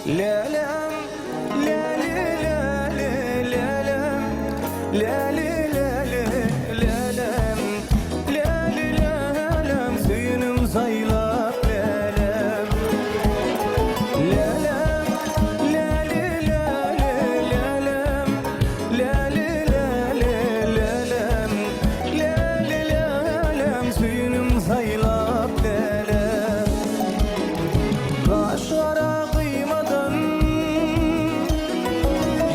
Lelem, leli, leli, lelem, leli, leli, lelem, leli, lelem, suyunum saylap lelem. Lelem, leli, leli, lelem, leli, leli, lelem, leli, lelem, suyunum saylap lelem. Kaşlara kıymadan,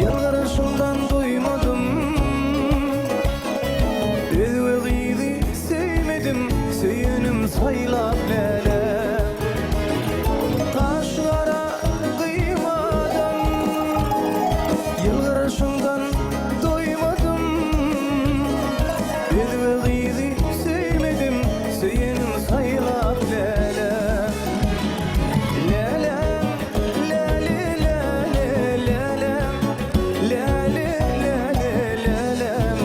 yalvarışımdan duymadım. Özveğidi sevmedim, söyünüm saylap lelem. Kaşlara kıymadan, yalvarışımdan duymadım. Özveğidi sevmedim, söyünüm saylap lelem. Lelem, leli, leli, lelem, leli, leli, lelem,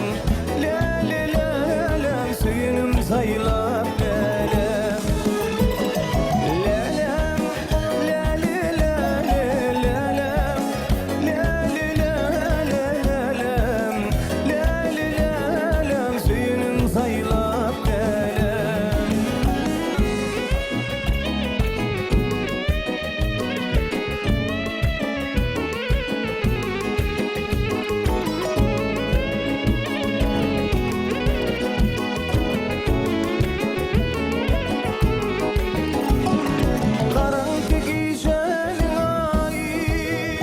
leli, lelem, suyunum saylap lelem. Lelem, leli, leli, lelem, leli, leli, lelem, leli, lelem, suyunum saylap lelem. Karanlık gecenin ayı,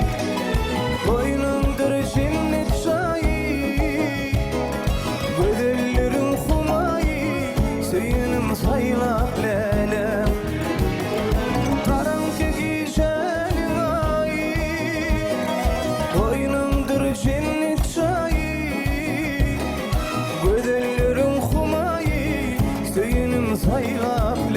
koynumdur cennet çayı. Gözellerin humayı, söyünüm saylap lelem. Karanlık gecenin ayı, koynumdur cennet çayı. Gözellerin humayı, söyünüm saylap